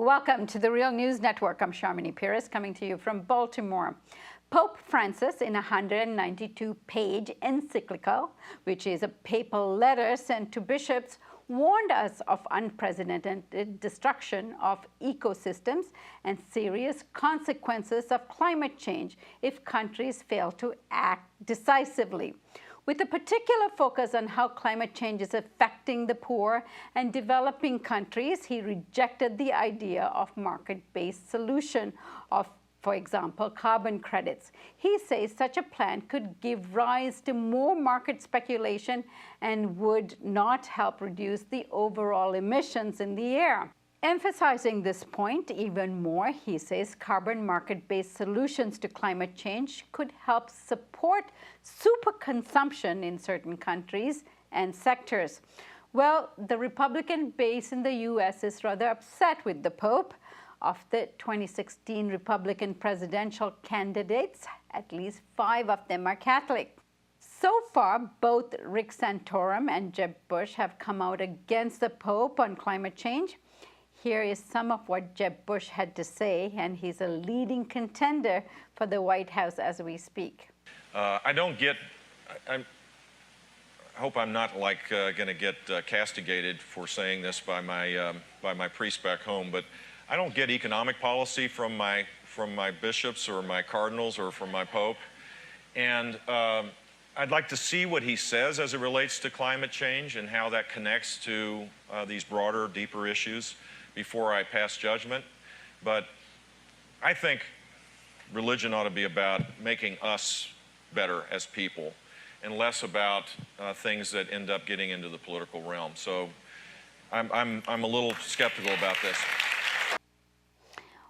Welcome to the Real News Network. I'm Sharmini Pires coming to you from Baltimore. Pope Francis, in a 192-page encyclical, which is a papal letter sent to bishops, warned us of unprecedented destruction of ecosystems and serious consequences of climate change if countries fail to act decisively. With a particular focus on how climate change is affecting the poor and developing countries, he rejected the idea of market-based solution of, for example, carbon credits. He says such a plan could give rise to more market speculation and would not help reduce the overall emissions in the air. Emphasizing this point even more, he says carbon market-based solutions to climate change could help support superconsumption in certain countries and sectors. Well, the Republican base in the U.S. is rather upset with the Pope. Of the 2016 Republican presidential candidates, at least 5 of them are Catholic. So far, both Rick Santorum and Jeb Bush have come out against the Pope on climate change. Here is some of what Jeb Bush had to say, and he's a leading contender for the White House as we speak. I hope I'm not going to get castigated for saying this by my priest back home, but I don't get economic policy from my bishops or my cardinals or from my pope, and I'd like to see what he says as it relates to climate change and how that connects to these broader, deeper issues before I pass judgment. But I think religion ought to be about making us better as people and less about things that end up getting into the political realm. So I'm a little skeptical about this.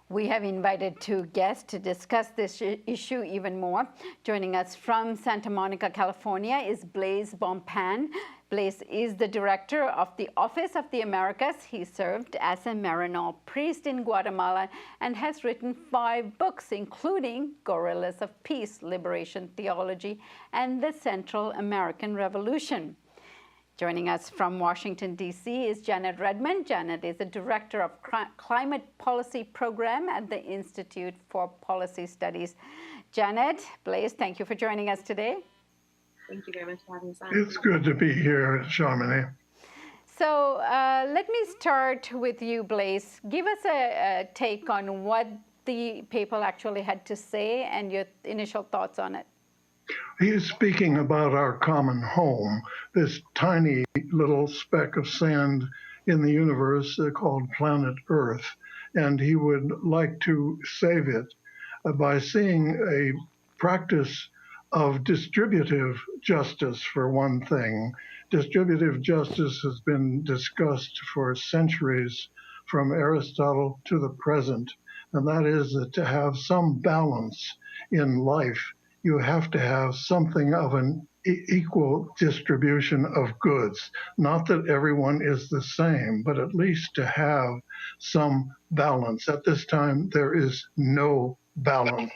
We have invited 2 guests to discuss this issue even more. Joining us from Santa Monica, California is Blase Bonpane. Blase is the director of the Office of the Americas. He served as a Maryknoll priest in Guatemala and has written 5 books, including Guerrillas of Peace, Liberation Theology, and the Central American Revolution. Joining us from Washington, D.C. is Janet Redman. Janet is the Director of Climate Policy Program at the Institute for Policy Studies. Janet, Blase, thank you for joining us today. Thank you very much for having us on. It's good to be here, Sharmini. So let me start with you, Blase. Give us a take on what the people actually had to say and your initial thoughts on it. He is speaking about our common home, this tiny little speck of sand in the universe called planet Earth, and he would like to save it by seeing a practice of distributive justice, for one thing. Distributive justice has been discussed for centuries, from Aristotle to the present, and that is that to have some balance in life, you have to have something of an equal distribution of goods. Not that everyone is the same, but at least to have some balance. At this time, there is no balance.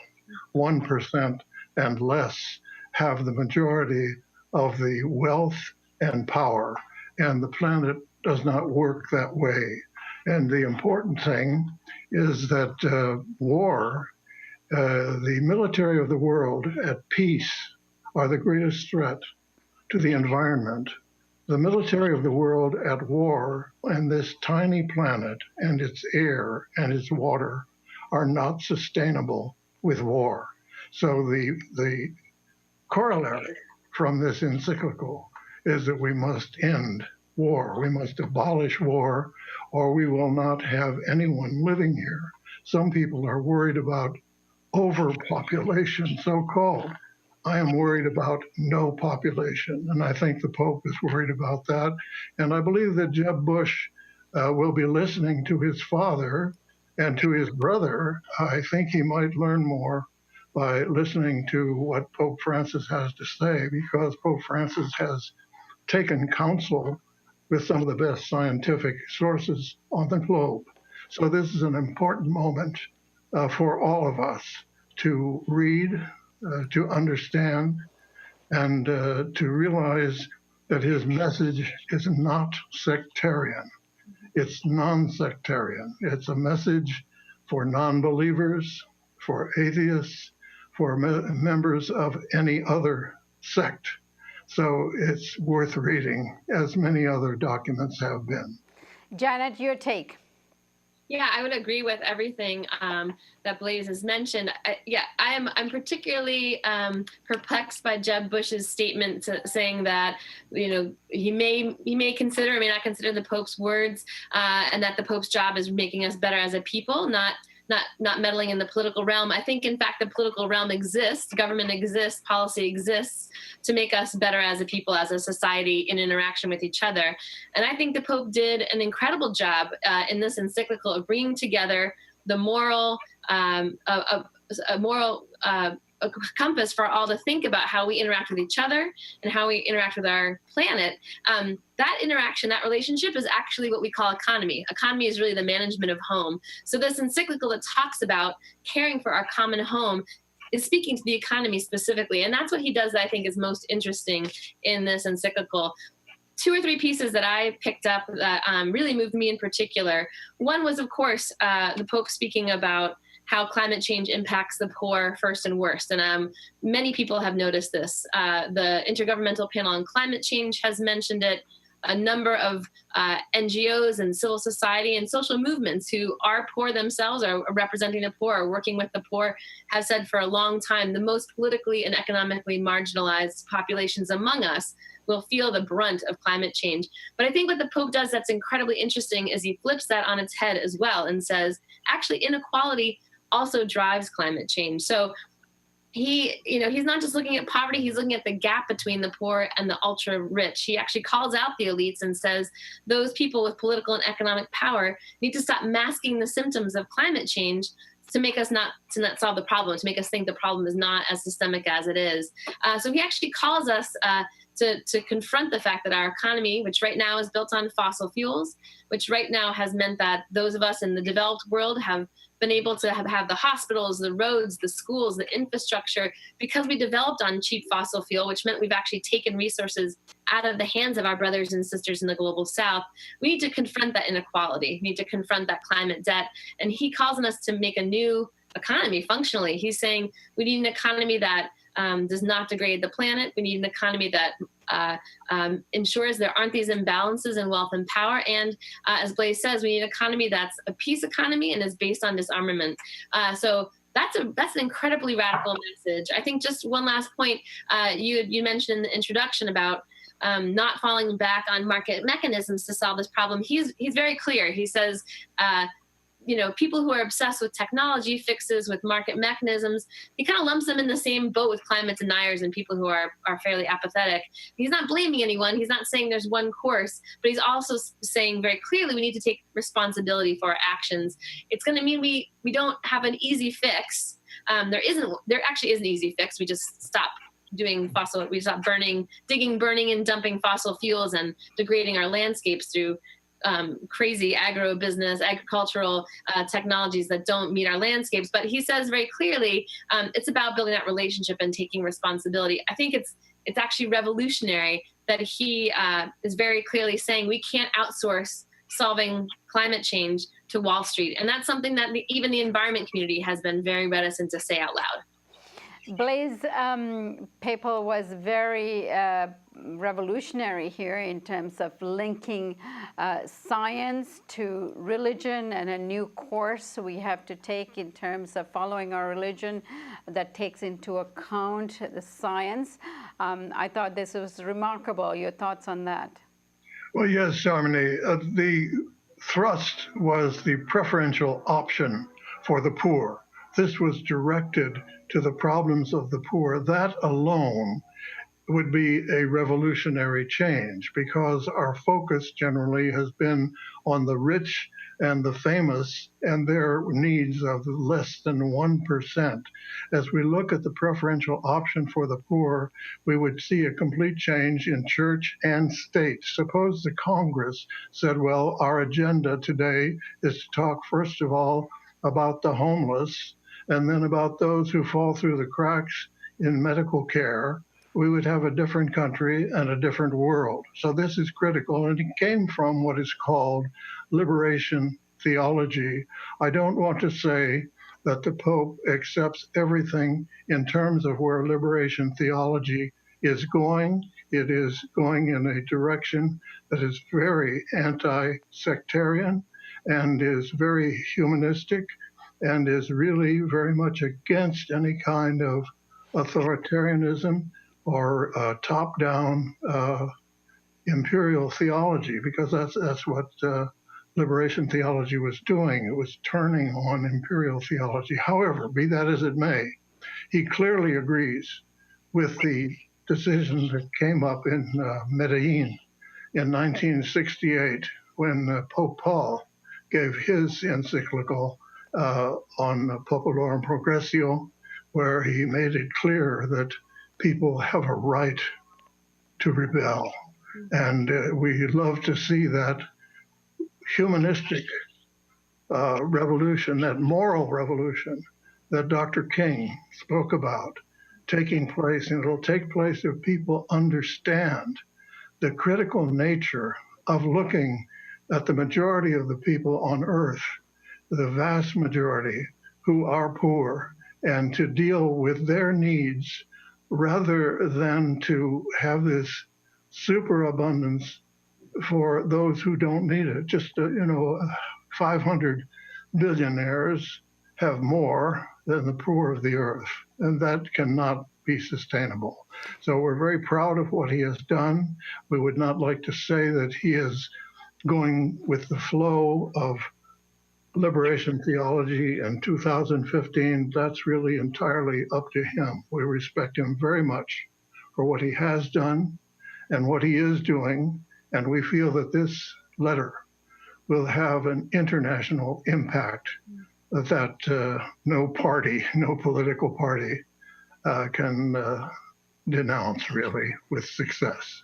1% and less have the majority of the wealth and power, and the planet does not work that way. And the important thing is that the military of the world at peace are the greatest threat to the environment. The military of the world at war and this tiny planet and its air and its water are not sustainable with war. So the corollary from this encyclical is that we must end war. We must abolish war, or we will not have anyone living here. Some people are worried about overpopulation, so-called. I am worried about no population, and I think the Pope is worried about that. And I believe that Jeb Bush will be listening to his father and to his brother. I think he might learn more by listening to what Pope Francis has to say, because Pope Francis has taken counsel with some of the best scientific sources on the globe. So this is an important moment for all of us to read, to understand, and to realize that his message is not sectarian. It's non-sectarian. It's a message for non-believers, for atheists, for members of any other sect. So it's worth reading, as many other documents have been. Janet, your take. Yeah, I would agree with everything that Blase has mentioned. I'm particularly perplexed by Jeb Bush's statement saying that he may consider or may not consider the Pope's words, and that the Pope's job is making us better as a people, not meddling in the political realm. I think, in fact, the political realm exists, government exists, policy exists to make us better as a people, as a society, in interaction with each other. And I think the Pope did an incredible job in this encyclical of bringing together the moral, a compass for all to think about how we interact with each other and how we interact with our planet. That interaction, that relationship is actually what we call economy. Economy is really the management of home. So this encyclical that talks about caring for our common home is speaking to the economy specifically. And that's what he does that I think is most interesting in this encyclical. 2 or 3 pieces that I picked up that really moved me in particular. One was, of course, the Pope speaking about how climate change impacts the poor first and worst. And many people have noticed this. The Intergovernmental Panel on Climate Change has mentioned it. A number of NGOs and civil society and social movements who are poor themselves, are representing the poor, are working with the poor, have said for a long time the most politically and economically marginalized populations among us will feel the brunt of climate change. But I think what the Pope does that's incredibly interesting is he flips that on its head as well and says, actually, inequality also drives climate change. So he's not just looking at poverty, he's looking at the gap between the poor and the ultra rich. He actually calls out the elites and says those people with political and economic power need to stop masking the symptoms of climate change to make us not solve the problem, to make us think the problem is not as systemic as it is. So he actually calls us to confront the fact that our economy, which right now is built on fossil fuels, which right now has meant that those of us in the developed world have been able to have the hospitals, the roads, the schools, the infrastructure, because we developed on cheap fossil fuel, which meant we've actually taken resources out of the hands of our brothers and sisters in the global south. We need to confront that inequality. We need to confront that climate debt. And he calls on us to make a new economy functionally. He's saying we need an economy that does not degrade the planet. We need an economy that ensures there aren't these imbalances in wealth and power. And as Blase says, we need an economy that's a peace economy and is based on disarmament. So that's an incredibly radical message. I think just one last point, you mentioned in the introduction about not falling back on market mechanisms to solve this problem. He's very clear. He says, people who are obsessed with technology fixes, with market mechanisms, he kind of lumps them in the same boat with climate deniers and people who are fairly apathetic. He's not blaming anyone. He's not saying there's one course, but he's also saying very clearly we need to take responsibility for our actions. It's going to mean we don't have an easy fix. There actually is an easy fix. We just stop we stop digging, burning, and dumping fossil fuels and degrading our landscapes through crazy agricultural technologies that don't meet our landscapes. But he says very clearly, it's about building that relationship and taking responsibility. I think it's actually revolutionary that he is very clearly saying we can't outsource solving climate change to Wall Street. And that's something that even the environment community has been very reticent to say out loud. Blase paper was very revolutionary here in terms of linking science to religion, and a new course we have to take in terms of following our religion that takes into account the science. I thought this was remarkable. Your thoughts on that? Well, yes, Sharmini. The thrust was the preferential option for the poor. This was directed to the problems of the poor. That alone would be a revolutionary change, because our focus generally has been on the rich and the famous and their needs of less than 1%. As we look at the preferential option for the poor, we would see a complete change in church and state. Suppose the Congress said, well, our agenda today is to talk, first of all, about the homeless, and then about those who fall through the cracks in medical care, we would have a different country and a different world. So this is critical, and it came from what is called liberation theology. I don't want to say that the Pope accepts everything in terms of where liberation theology is going. It is going in a direction that is very anti-sectarian and is very humanistic and is really very much against any kind of authoritarianism or top-down imperial theology, because that's what liberation theology was doing. It was turning on imperial theology. However, be that as it may, he clearly agrees with the decisions that came up in Medellin in 1968 when Pope Paul gave his encyclical on Populorum Progressio, where he made it clear that people have a right to rebel. And we love to see that humanistic revolution, that moral revolution that Dr. King spoke about taking place. And it'll take place if people understand the critical nature of looking at the majority of the people on earth, the vast majority who are poor, and to deal with their needs rather than to have this superabundance for those who don't need it. Just, 500 billionaires have more than the poor of the earth, and that cannot be sustainable. So we're very proud of what he has done. We would not like to say that he is going with the flow of liberation theology in 2015. That's really entirely up to him. We respect him very much for what he has done and what he is doing, and we feel that this letter will have an international impact that no party, no political party can denounce really with success.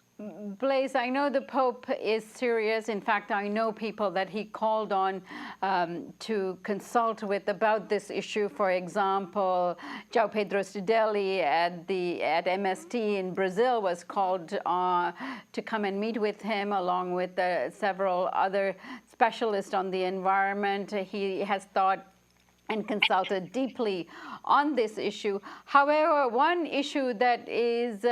Blase, I know the Pope is serious. In fact, I know people that he called on to consult with about this issue. For example, João Pedro Stideli at MST in Brazil was called to come and meet with him, along with several other specialists on the environment. He has thought and consulted deeply on this issue. However, one issue that is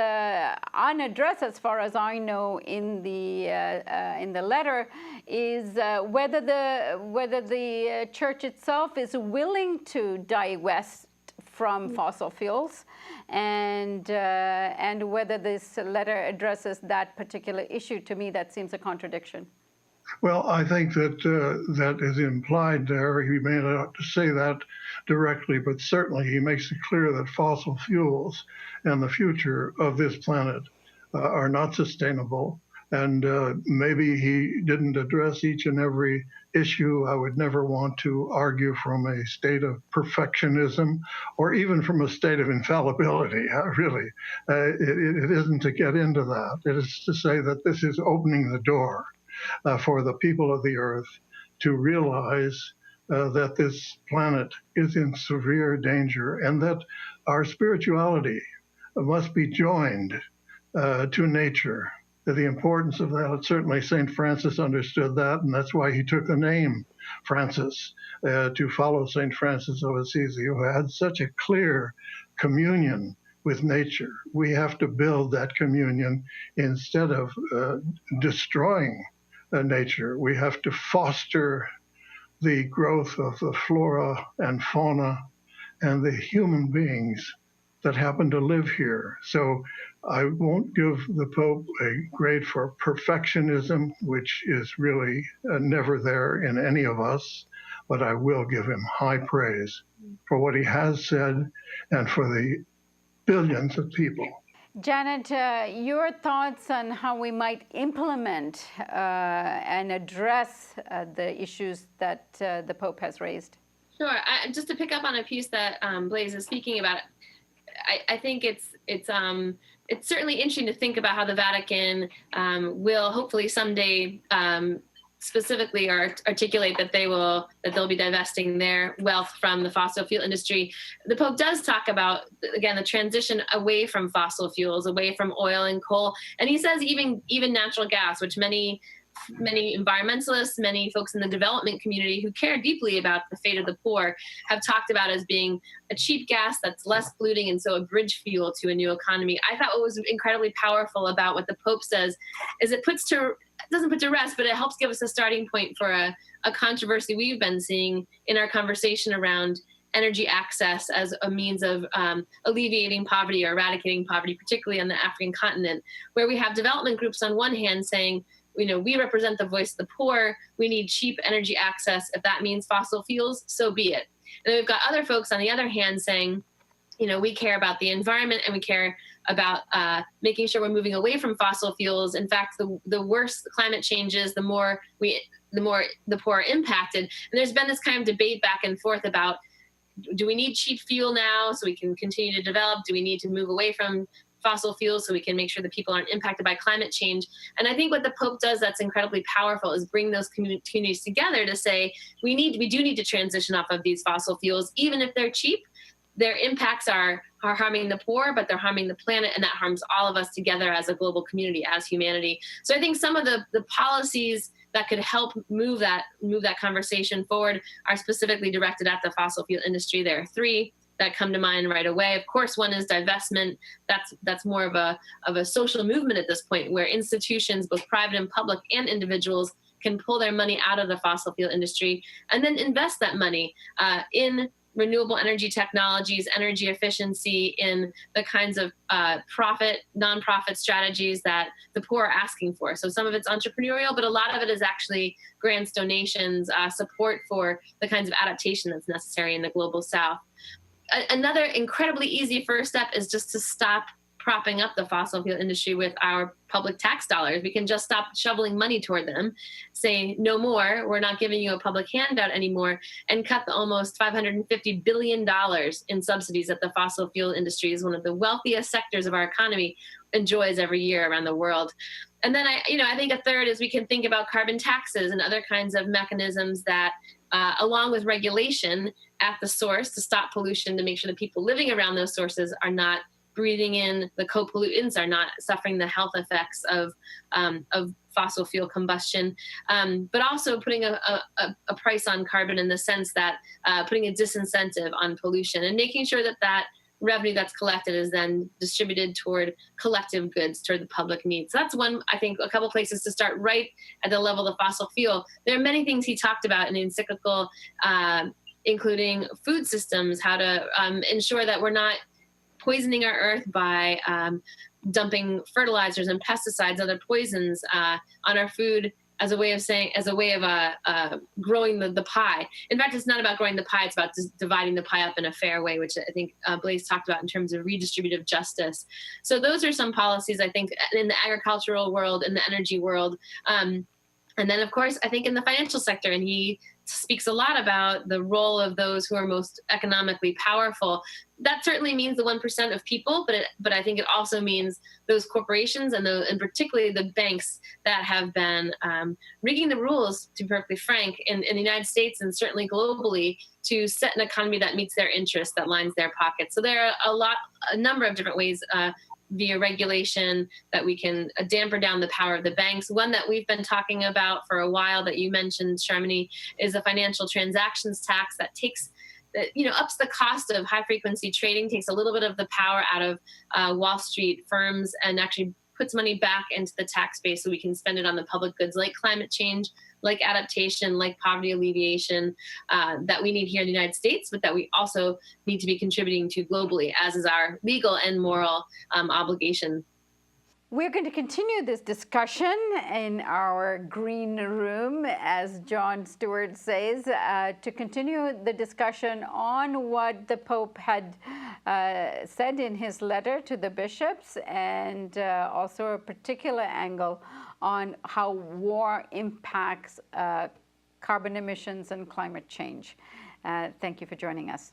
unaddressed, as far as I know, in the letter, is whether the church itself is willing to divest from fossil fuels, and whether this letter addresses that particular issue. To me, that seems a contradiction. Well, I think that that is implied there. He may not say that directly, but certainly he makes it clear that fossil fuels and the future of this planet are not sustainable. And maybe he didn't address each and every issue. I would never want to argue from a state of perfectionism or even from a state of infallibility, really. It isn't to get into that. It is to say that this is opening the door for the people of the earth to realize that this planet is in severe danger and that our spirituality must be joined to nature. The importance of that, certainly St. Francis understood that, and that's why he took the name Francis, to follow St. Francis of Assisi, who had such a clear communion with nature. We have to build that communion instead of destroying nature. We have to foster the growth of the flora and fauna and the human beings that happen to live here. So I won't give the Pope a grade for perfectionism, which is really never there in any of us, but I will give him high praise for what he has said and for the billions of people. Janet, your thoughts on how we might implement and address the issues that the Pope has raised? Sure. Just to pick up on a piece that Blase is speaking about, I think it's certainly interesting to think about how the Vatican will hopefully someday specifically articulate that they'll be divesting their wealth from the fossil fuel industry. The Pope does talk about, again, the transition away from fossil fuels, away from oil and coal, and he says even natural gas, which many environmentalists, many folks in the development community who care deeply about the fate of the poor have talked about as being a cheap gas that's less polluting, and so a bridge fuel to a new economy. I thought what was incredibly powerful about what the Pope says is it doesn't put to rest, but it helps give us a starting point for a controversy we've been seeing in our conversation around energy access as a means of alleviating poverty or eradicating poverty, particularly on the African continent, where we have development groups on one hand saying, we represent the voice of the poor, we need cheap energy access. If that means fossil fuels, so be it. And then we've got other folks on the other hand saying, we care about the environment and we care about making sure we're moving away from fossil fuels. In fact, the worse the climate changes, the more the poor are impacted. And there's been this kind of debate back and forth about, do we need cheap fuel now so we can continue to develop? Do we need to move away from fossil fuels so we can make sure that people aren't impacted by climate change? And I think what the Pope does that's incredibly powerful is bring those communities together to say, we do need to transition off of these fossil fuels, even if they're cheap. Their impacts are harming the poor, but they're harming the planet, and that harms all of us together as a global community, as humanity. So I think some of the policies that could help move that conversation forward are specifically directed at the fossil fuel industry. There are three that come to mind right away. Of course, one is divestment. That's more of a social movement at this point, where institutions, both private and public and individuals, can pull their money out of the fossil fuel industry and then invest that money in renewable energy technologies, energy efficiency, in the kinds of nonprofit strategies that the poor are asking for. So some of it's entrepreneurial, but a lot of it is actually grants, donations, support for the kinds of adaptation that's necessary in the global South. Another incredibly easy first step is just to stop propping up the fossil fuel industry with our public tax dollars. We can just stop shoveling money toward them, say, no more, we're not giving you a public handout anymore, and cut the almost $550 billion in subsidies that the fossil fuel industry is one of the wealthiest sectors of our economy enjoys every year around the world. And then I think a third is we can think about carbon taxes and other kinds of mechanisms that, along with regulation at the source to stop pollution, to make sure that people living around those sources are not breathing in the co-pollutants, are not suffering the health effects of fossil fuel combustion, but also putting a price on carbon in the sense that putting a disincentive on pollution and making sure that revenue that's collected is then distributed toward collective goods, toward the public needs. So that's one, I think, a couple places to start right at the level of fossil fuel. There are many things he talked about in the encyclical, including food systems, how to ensure that we're not poisoning our earth by dumping fertilizers and pesticides, other poisons on our food as a way of growing the pie. In fact, it's not about growing the pie, it's about dividing the pie up in a fair way, which I think Blase talked about in terms of redistributive justice. So those are some policies, I think, in the agricultural world, in the energy world. And then, of course, I think in the financial sector, and he speaks a lot about the role of those who are most economically powerful. That certainly means the 1% of people, but I think it also means those corporations and particularly the banks that have been rigging the rules, to be perfectly frank, in the United States and certainly globally, to set an economy that meets their interests, that lines their pockets. So there are a number of different ways via regulation that we can damper down the power of the banks. One that we've been talking about for a while that you mentioned, Sharmini, is a financial transactions tax that ups the cost of high frequency trading, takes a little bit of the power out of Wall Street firms, and actually puts money back into the tax base so we can spend it on the public goods like climate change, like adaptation, like poverty alleviation that we need here in the United States, but that we also need to be contributing to globally, as is our legal and moral obligation. We're going to continue this discussion in our green room, as Jon Stewart says, to continue the discussion on what the Pope had said in his letter to the bishops, and also a particular angle on how war impacts carbon emissions and climate change. Thank you for joining us.